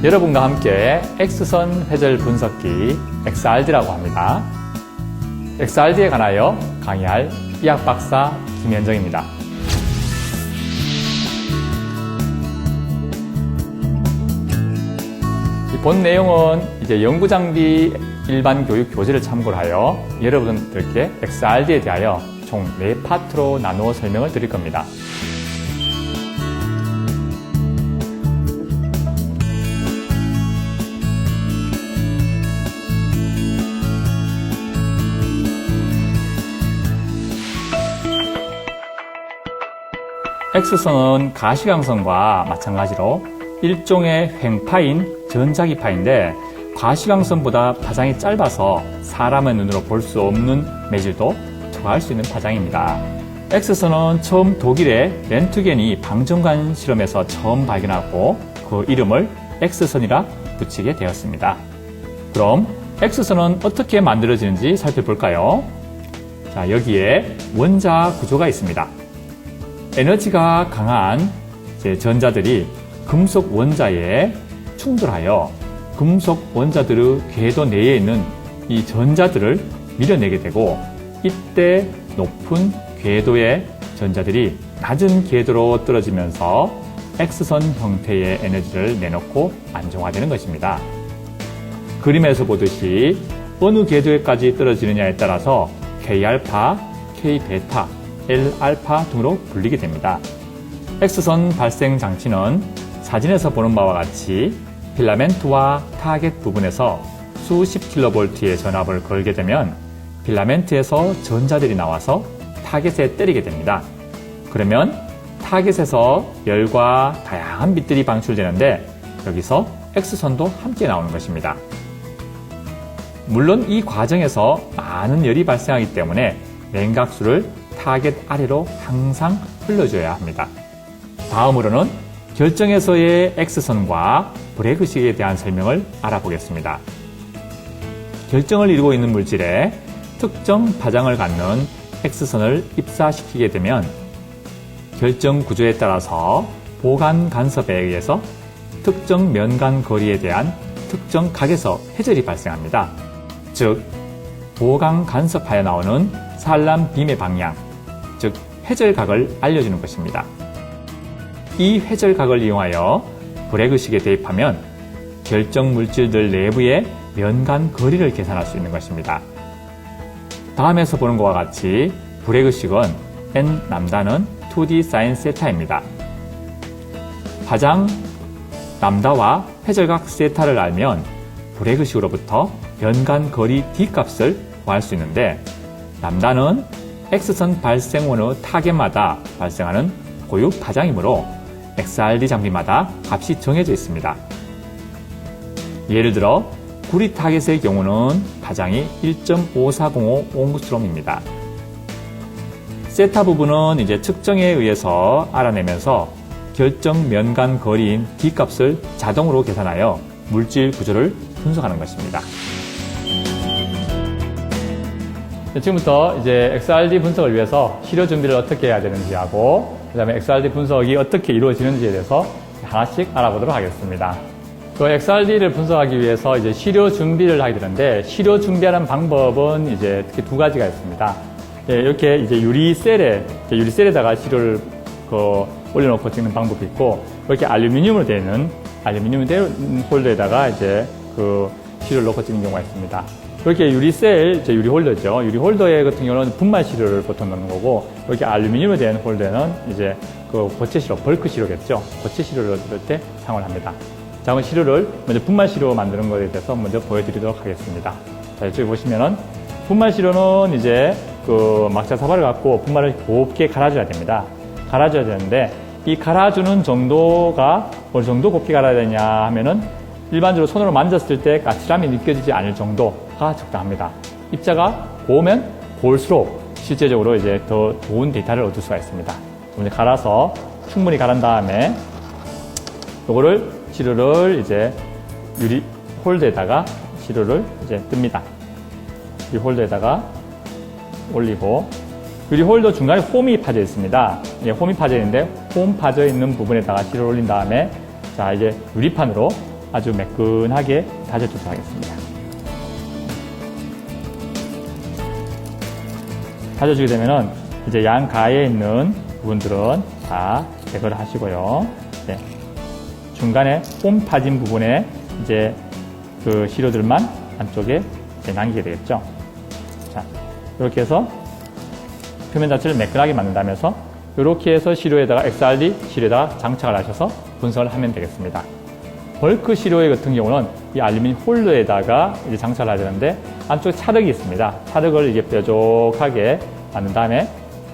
여러분과 함께 X선 회절 분석기 XRD라고 합니다. XRD에 관하여 강의할 이학박사 김현정입니다. 본 내용은 이제 연구장비 일반 교육 교재를 참고로 하여 여러분들께 XRD에 대하여 총 4파트로 나누어 설명을 드릴 겁니다. X선은 가시광선과 마찬가지로 일종의 횡파인 전자기파인데 과시광선보다 파장이 짧아서 사람의 눈으로 볼 수 없는 매질도 초과할 수 있는 파장입니다. X선은 처음 독일의 렌트겐이 방정관 실험에서 처음 발견하고 그 이름을 X선이라 붙이게 되었습니다. 그럼 X선은 어떻게 만들어지는지 살펴볼까요? 자, 여기에 원자 구조가 있습니다. 에너지가 강한 전자들이 금속 원자에 충돌하여 금속 원자들의 궤도 내에 있는 이 전자들을 밀어내게 되고, 이때 높은 궤도의 전자들이 낮은 궤도로 떨어지면서 X선 형태의 에너지를 내놓고 안정화되는 것입니다. 그림에서 보듯이 어느 궤도에까지 떨어지느냐에 따라서 K알파, K베타, L알파 등으로 불리게 됩니다. X선 발생 장치는 사진에서 보는 바와 같이 필라멘트와 타겟 부분에서 수십 킬로볼트의 전압을 걸게 되면 필라멘트에서 전자들이 나와서 타겟에 때리게 됩니다. 그러면 타겟에서 열과 다양한 빛들이 방출되는데 여기서 X선도 함께 나오는 것입니다. 물론 이 과정에서 많은 열이 발생하기 때문에 냉각수를 타겟 아래로 항상 흘려줘야 합니다. 다음으로는 결정에서의 X선과 브래그식에 대한 설명을 알아보겠습니다. 결정을 이루고 있는 물질에 특정 파장을 갖는 X선을 입사시키게 되면 결정 구조에 따라서 보관 간섭에 의해서 특정 면간 거리에 대한 특정 각에서 회절이 발생합니다. 즉, 보강 간섭하여 나오는 산란 빔의 방향, 즉 회절각을 알려주는 것입니다. 이 회절각을 이용하여 브래그식에 대입하면 결정 물질들 내부의 면간 거리를 계산할 수 있는 것입니다. 다음에서 보는 것과 같이 브래그식은 N 람다는 2D 사인 세타입니다. 파장 람다와 회절각 세타를 알면 브래그식으로부터 면간 거리 D 값을 구할 수 있는데, 람다는 X선 발생원의 타겟마다 발생하는 고유 파장이므로 XRD 장비마다 값이 정해져 있습니다. 예를 들어 구리 타겟의 경우는 파장이 1.5405 옹스트롬입니다. 세타 부분은 이제 측정에 의해서 알아내면서 결정 면간 거리인 D 값을 자동으로 계산하여 물질 구조를 분석하는 것입니다. 지금부터 이제 XRD 분석을 위해서 시료 준비를 어떻게 해야 되는지 하고, 그 다음에 XRD 분석이 어떻게 이루어지는지에 대해서 하나씩 알아보도록 하겠습니다. 그 XRD를 분석하기 위해서 이제 시료 준비를 하게 되는데, 시료 준비하는 방법은 이제 특히 두 가지가 있습니다. 이렇게 이제 유리셀에다가 시료를 올려놓고 찍는 방법이 있고, 이렇게 알루미늄으로 되어 있는 홀더에다가 이제 시료를 넣고 찍는 경우가 있습니다. 이렇게 유리셀, 유리 홀더죠. 유리 홀더에 같은 경우는 분말 시료를 보통 넣는 거고, 이렇게 알루미늄으로 된 홀더에는 이제 고체 시료, 벌크 시료겠죠. 고체 시료를 넣을 때 사용을 합니다. 자, 그럼 시료를 먼저 분말 시료 만드는 것에 대해서 먼저 보여드리도록 하겠습니다. 자, 이쪽에 보시면은 분말 시료는 이제 막자 사발을 갖고 분말을 곱게 갈아줘야 됩니다. 갈아줘야 되는데, 이 갈아주는 정도가 어느 정도 곱게 갈아야 되냐 하면은 일반적으로 손으로 만졌을 때 까칠함이 느껴지지 않을 정도가 적당합니다. 입자가 고우면 고울수록 실제적으로 이제 더 좋은 데이터를 얻을 수가 있습니다. 먼저 갈아서 충분히 갈은 다음에 요거를 시료를 이제 유리 홀더에다가 시료를 이제 뜹니다. 이 홀더에다가 올리고, 유리 홀더 중간에 홈이 파져 있습니다. 홈이 파져 있는데 홈 파져 있는 부분에다가 시료를 올린 다음에, 자, 이제 유리판으로 아주 매끈하게 다져주도록 하겠습니다. 다져주게 되면은 이제 양가에 있는 부분들은 다 제거를 하시고요. 네. 중간에 홈 파진 부분에 이제 그 시료들만 안쪽에 이제 남기게 되겠죠. 자, 이렇게 해서 표면 자체를 매끈하게 만든다면서 이렇게 해서 시료에다가 XRD 시료에다가 장착을 하셔서 분석을 하면 되겠습니다. 벌크 시료에 같은 경우는 이 알루미늄 홀더에다가 이제 장착을 해야 되는데 안쪽에 차륵이 있습니다. 차륵을 이게 뾰족하게 만든 다음에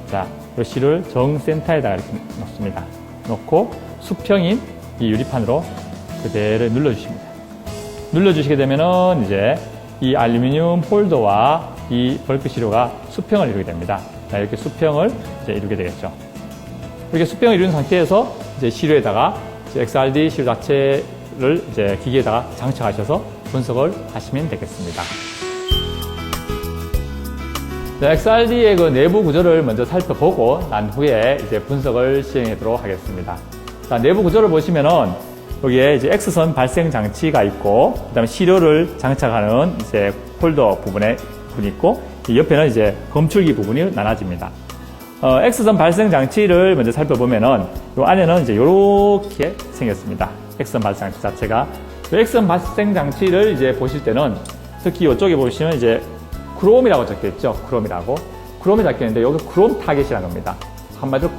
자, 이 시료를 정센터에다가 이렇게 놓습니다. 놓고 수평인 이 유리판으로 그대로 눌러주십니다. 눌러주시게 되면은 이제 이 알루미늄 홀더와 이 벌크 시료가 수평을 이루게 됩니다. 자, 이렇게 수평을 이제 이루게 되겠죠. 이렇게 수평을 이룬 상태에서 이제 시료에다가 이제 XRD 시료 자체를 이제 기계에다가 장착하셔서 분석을 하시면 되겠습니다. XRD의 그 내부 구조를 먼저 살펴보고 난 후에 이제 분석을 시행하도록 하겠습니다. 자, 내부 구조를 보시면은 여기에 이제 X선 발생 장치가 있고, 그 다음에 시료를 장착하는 이제 홀더 부분이 있고, 이 옆에는 이제 검출기 부분이 나눠집니다. X선 발생 장치를 먼저 살펴보면은 요 안에는 이제 요렇게 생겼습니다. X선 발생 장치 자체가. X선 발생 장치를 이제 보실 때는 특히 이쪽에 보시면 이제 크롬이라고 적혀 있죠. 크롬이라고. 크롬이 적혀 있는데 여기 크롬 타겟이라는 겁니다. 한마디로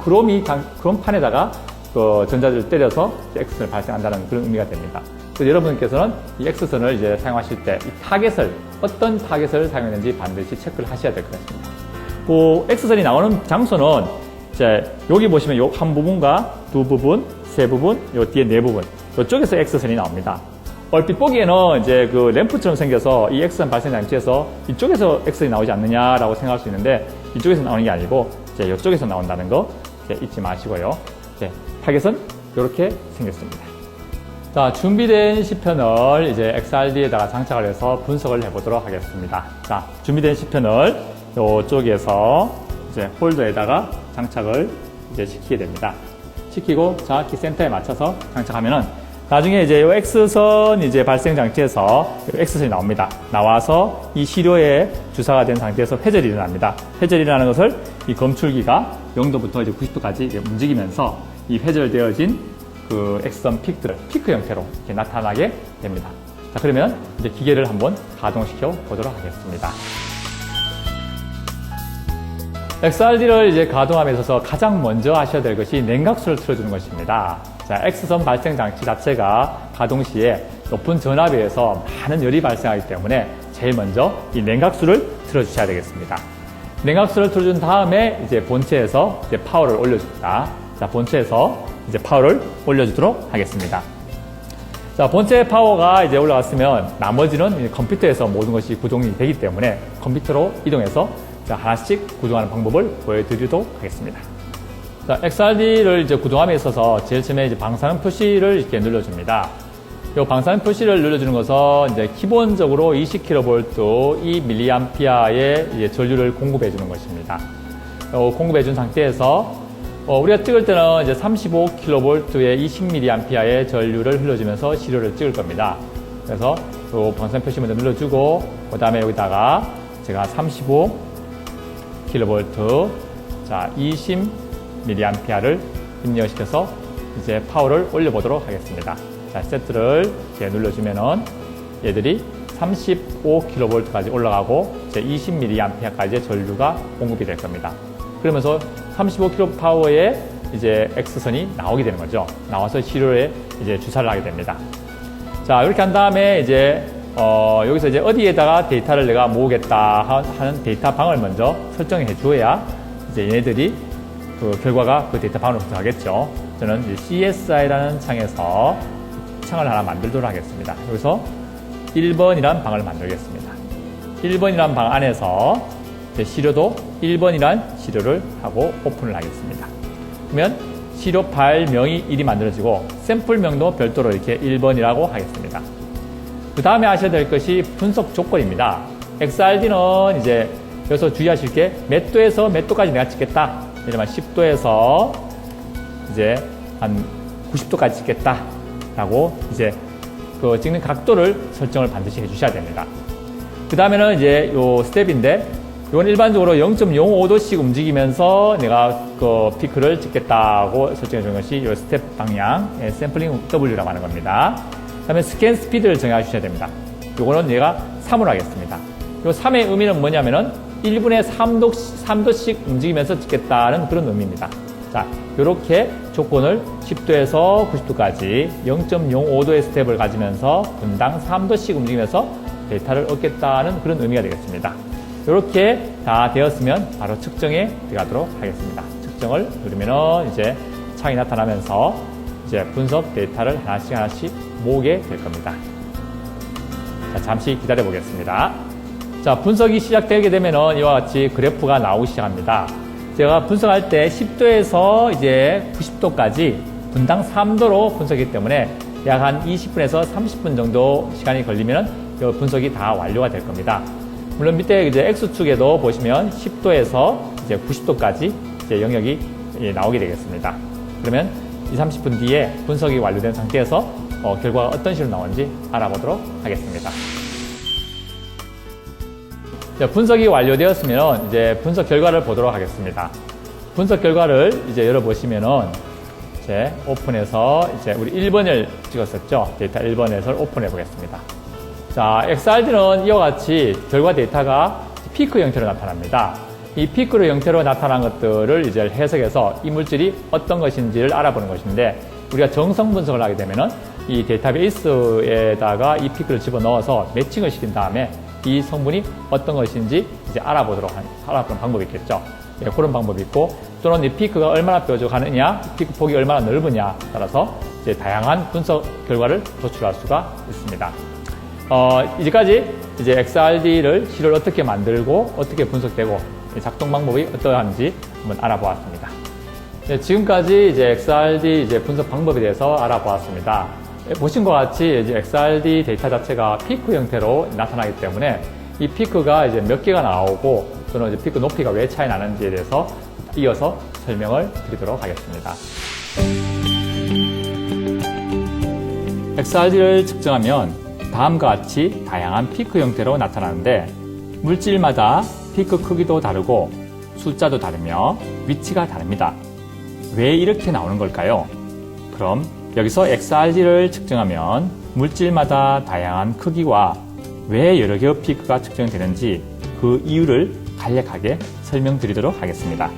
크롬판에다가 그 전자들을 때려서 X선을 발생한다는 그런 의미가 됩니다. 그래서 여러분께서는 이 X선을 이제 사용하실 때 이 타겟을 어떤 타겟을 사용했는지 반드시 체크를 하셔야 될 것 같습니다. 그 X선이 나오는 장소는 이제 여기 보시면 요 한 부분과 두 부분, 세 부분, 요 뒤에 네 부분 이쪽에서 X선이 나옵니다. 얼핏 보기에는 이제 그 램프처럼 생겨서 이 X선 발생 장치에서 이쪽에서 X선이 나오지 않느냐라고 생각할 수 있는데 이쪽에서 나오는 게 아니고 이제 이쪽에서 나온다는 거 이제 잊지 마시고요. 이제 타겟은 이렇게 생겼습니다. 자, 준비된 시편을 이제 XRD에다가 장착을 해서 분석을 해보도록 하겠습니다. 자, 준비된 시편을 이쪽에서 이제 홀더에다가 장착을 이제 시키게 됩니다. 시키고 정확히 센터에 맞춰서 장착하면은 나중에 이제 이 X선 이제 발생 장치에서 X선이 나옵니다. 나와서 이 시료에 주사가 된 상태에서 회절이 일어납니다. 회절이라는 것을 이 검출기가 0도부터 이제 90도까지 움직이면서 이 회절되어진 그 X선 픽들을 피크 형태로 이렇게 나타나게 됩니다. 자, 그러면 이제 기계를 한번 가동시켜 보도록 하겠습니다. XRD를 이제 가동함에 있어서 가장 먼저 하셔야 될 것이 냉각수를 틀어주는 것입니다. 자, X선 발생 장치 자체가 가동 시에 높은 전압에 의해서 많은 열이 발생하기 때문에 제일 먼저 이 냉각수를 틀어주셔야 되겠습니다. 냉각수를 틀어준 다음에 이제 본체에서 이제 파워를 올려줍니다. 자, 본체에서 이제 파워를 올려주도록 하겠습니다. 자, 본체 파워가 이제 올라갔으면 나머지는 컴퓨터에서 모든 것이 구동이 되기 때문에 컴퓨터로 이동해서 자, 하나씩 구동하는 방법을 보여드리도록 하겠습니다. 자, XRD를 이제 구동함에 있어서 제일 처음에 이제 방사능 표시를 이렇게 눌러줍니다. 이 방사능 표시를 눌러주는 것은 이제 기본적으로 20kV 2mA의 이제 전류를 공급해 주는 것입니다. 공급해 준 상태에서 우리가 찍을 때는 이제 35kV의 20mA의 전류를 흘려주면서 시료를 찍을 겁니다. 그래서 이 방사능 표시 먼저 눌러주고 그 다음에 여기다가 제가 35kV 자 20mA를 입력시켜서 이제 파워를 올려보도록 하겠습니다. 자, 세트를 이렇게 눌러주면은 얘들이 35kV까지 올라가고 이제 20mA까지의 전류가 공급이 될 겁니다. 그러면서 35kV 파워의 이제 X선이 나오게 되는 거죠. 나와서 시료에 이제 주사를 하게 됩니다. 자, 이렇게 한 다음에 이제 여기서 이제 어디에다가 데이터를 내가 모으겠다 하는 데이터 방을 먼저 설정해 주어야 이제 얘네들이 그 결과가 그 데이터 방으로 도착하겠죠. 저는 이제 CSI라는 창에서 창을 하나 만들도록 하겠습니다. 여기서 1번이라는 방을 만들겠습니다. 1번이라는 방 안에서 시료도 1번이라는 시료를 하고 오픈을 하겠습니다. 그러면 시료 파일명이 1이 만들어지고 샘플명도 별도로 이렇게 1번이라고 하겠습니다. 그 다음에 하셔야 될 것이 분석 조건입니다. XRD는 이제 여기서 주의하실 게 몇 도에서 몇 도까지 내가 찍겠다. 이러면 10도에서 이제 한 90도까지 찍겠다. 라고 이제 그 찍는 각도를 설정을 반드시 해주셔야 됩니다. 그 다음에는 이제 요 스텝인데, 이건 일반적으로 0.05도씩 움직이면서 내가 그 피크를 찍겠다고 설정해 주는 것이 이 스텝 방향, 샘플링 W라고 하는 겁니다. 그 다음에 스캔 스피드를 정해 주셔야 됩니다. 요거는 얘가 3으로 하겠습니다. 요 3의 의미는 뭐냐면은 1분에 3도씩 움직이면서 찍겠다는 그런 의미입니다. 자, 요렇게 조건을 10도에서 90도까지 0.05도의 스텝을 가지면서 분당 3도씩 움직이면서 데이터를 얻겠다는 그런 의미가 되겠습니다. 이렇게 다 되었으면 바로 측정에 들어가도록 하겠습니다. 측정을 누르면은 이제 창이 나타나면서 이제 분석 데이터를 하나씩 모으게 될 겁니다. 자, 잠시 기다려 보겠습니다. 자, 분석이 시작되게 되면은 이와 같이 그래프가 나오기 시작합니다. 제가 분석할 때 10도에서 이제 90도까지 분당 3도로 분석이기 때문에 약 한 20분에서 30분 정도 시간이 걸리면은 이 분석이 다 완료가 될 겁니다. 물론 밑에 이제 X축에도 보시면 10도에서 이제 90도까지 이제 영역이 나오게 되겠습니다. 그러면 30분 뒤에 분석이 완료된 상태에서 결과가 어떤 식으로 나오는지 알아보도록 하겠습니다. 분석이 완료되었으면 이제 분석 결과를 보도록 하겠습니다. 분석 결과를 이제 열어보시면은 이제 오픈해서 이제 우리 1번을 찍었었죠. 데이터 1번에서 오픈해 보겠습니다. 자, XRD는 이와 같이 결과 데이터가 피크 형태로 나타납니다. 이 피크로 형태로 나타난 것들을 이제 해석해서 이 물질이 어떤 것인지를 알아보는 것인데, 우리가 정성 분석을 하게 되면은 이 데이터베이스에다가 이 피크를 집어넣어서 매칭을 시킨 다음에 이 성분이 어떤 것인지 이제 알아보는 방법이 있겠죠. 예, 그런 방법이 있고, 또는 이 피크가 얼마나 뾰족하느냐, 피크 폭이 얼마나 넓으냐 따라서 이제 다양한 분석 결과를 도출할 수가 있습니다. 이제까지 이제 XRD를 실을 어떻게 만들고 어떻게 분석되고 작동 방법이 어떠한지 한번 알아보았습니다. 네, 지금까지 이제 XRD 이제 분석 방법에 대해서 알아보았습니다. 보신 것 같이 이제 XRD 데이터 자체가 피크 형태로 나타나기 때문에 이 피크가 이제 몇 개가 나오고 또는 이제 피크 높이가 왜 차이 나는지에 대해서 이어서 설명을 드리도록 하겠습니다. XRD를 측정하면 다음과 같이 다양한 피크 형태로 나타나는데, 물질마다 피크 크기도 다르고 숫자도 다르며 위치가 다릅니다. 왜 이렇게 나오는 걸까요? 그럼 여기서 XRD를 측정하면 물질마다 다양한 크기와 왜 여러 개의 피크가 측정되는지 그 이유를 간략하게 설명드리도록 하겠습니다.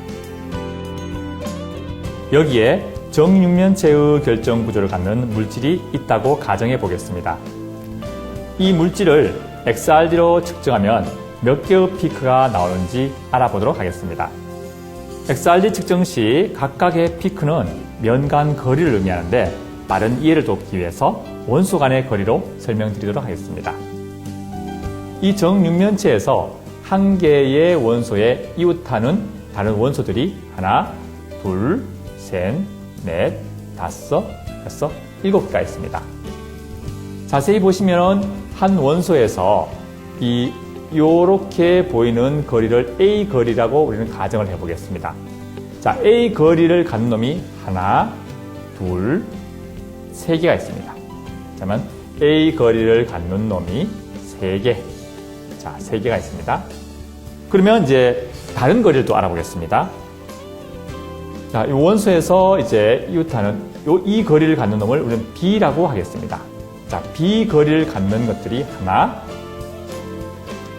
여기에 정육면체의 결정 구조를 갖는 물질이 있다고 가정해 보겠습니다. 이 물질을 XRD로 측정하면 몇 개의 피크가 나오는지 알아보도록 하겠습니다. XRD 측정 시 각각의 피크는 면 간 거리를 의미하는데, 빠른 이해를 돕기 위해서 원소 간의 거리로 설명드리도록 하겠습니다. 이 정육면체에서 한 개의 원소에 이웃하는 다른 원소들이 하나, 둘, 셋, 넷, 다섯, 여섯, 7개가 있습니다. 자세히 보시면 한 원소에서 요렇게 보이는 거리를 A 거리라고 우리는 가정을 해보겠습니다. 자, A 거리를 갖는 놈이 하나, 둘, 3개가 있습니다. 그러면 A 거리를 갖는 놈이 3개. 자, 3개가 있습니다. 그러면 이제 다른 거리를 또 알아보겠습니다. 자, 이 원소에서 이제 이웃하는 이 거리를 갖는 놈을 우리는 B라고 하겠습니다. 자, B 거리를 갖는 것들이 하나,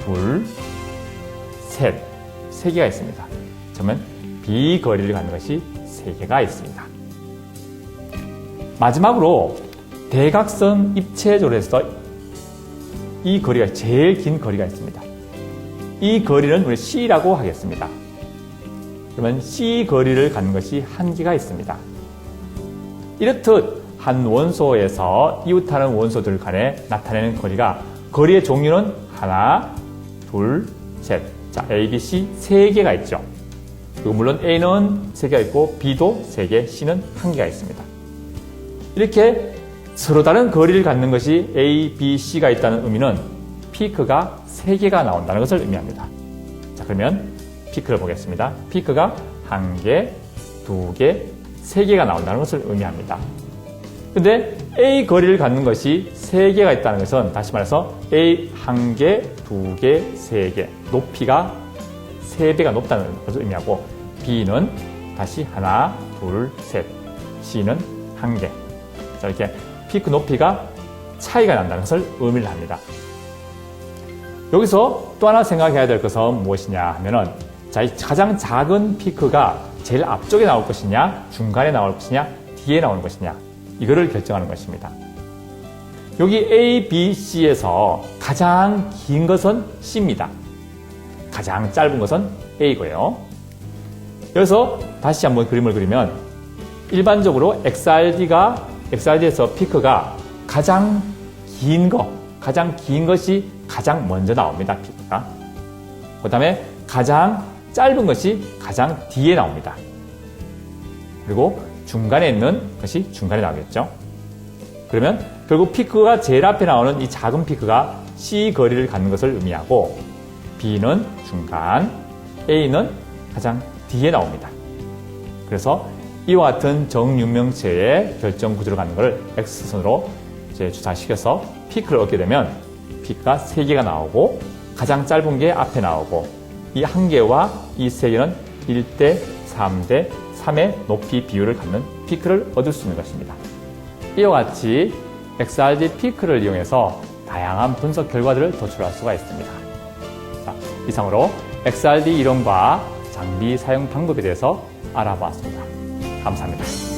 둘, 셋, 3개가 있습니다. 그러면 B 거리를 갖는 것이 3개가 있습니다. 마지막으로 대각선 입체조로에서 이 거리가 제일 긴 거리가 있습니다. 이 거리는 우리 C라고 하겠습니다. 그러면 C 거리를 갖는 것이 1개가 있습니다. 이렇듯 한 원소에서 이웃하는 원소들 간에 나타내는 거리의 종류는 하나, 둘, 셋. 자, A, B, C 3개가 있죠. 그리고 물론 A는 3개가 있고 B도 3개, C는 1개가 있습니다. 이렇게 서로 다른 거리를 갖는 것이 A, B, C가 있다는 의미는 피크가 3개가 나온다는 것을 의미합니다. 자, 그러면 피크를 보겠습니다. 피크가 1개, 2개, 3개가 나온다는 것을 의미합니다. 근데 A 거리를 갖는 것이 3개가 있다는 것은 다시 말해서 A 1개, 2개, 3개 높이가 3배가 높다는 것을 의미하고 B는 다시 하나, 둘, 셋 C는 1개. 자, 이렇게 피크 높이가 차이가 난다는 것을 의미를 합니다. 여기서 또 하나 생각해야 될 것은 무엇이냐 하면은 자, 이 가장 작은 피크가 제일 앞쪽에 나올 것이냐, 중간에 나올 것이냐, 뒤에 나올 것이냐 이거를 결정하는 것입니다. 여기 A, B, C에서 가장 긴 것은 C입니다. 가장 짧은 것은 A고요. 여기서 다시 한번 그림을 그리면 일반적으로 XRD에서 피크가 가장 긴 것이 가장 먼저 나옵니다. 피크가. 그 다음에 가장 짧은 것이 가장 뒤에 나옵니다. 그리고 중간에 있는 것이 중간에 나오겠죠. 그러면 결국 피크가 제일 앞에 나오는 이 작은 피크가 C 거리를 갖는 것을 의미하고 B는 중간, A는 가장 뒤에 나옵니다. 그래서 이와 같은 정육면체의 결정 구조를 갖는 것을 X선으로 이제 주사시켜서 피크를 얻게 되면 피크가 3개가 나오고 가장 짧은 게 앞에 나오고 이 1개와 이 3개는 1대 3대 3의 높이 비율을 갖는 피크를 얻을 수 있는 것입니다. 이와 같이 XRD 피크를 이용해서 다양한 분석 결과들을 도출할 수가 있습니다. 자, 이상으로 XRD 이론과 장비 사용 방법에 대해서 알아보았습니다. 감사합니다.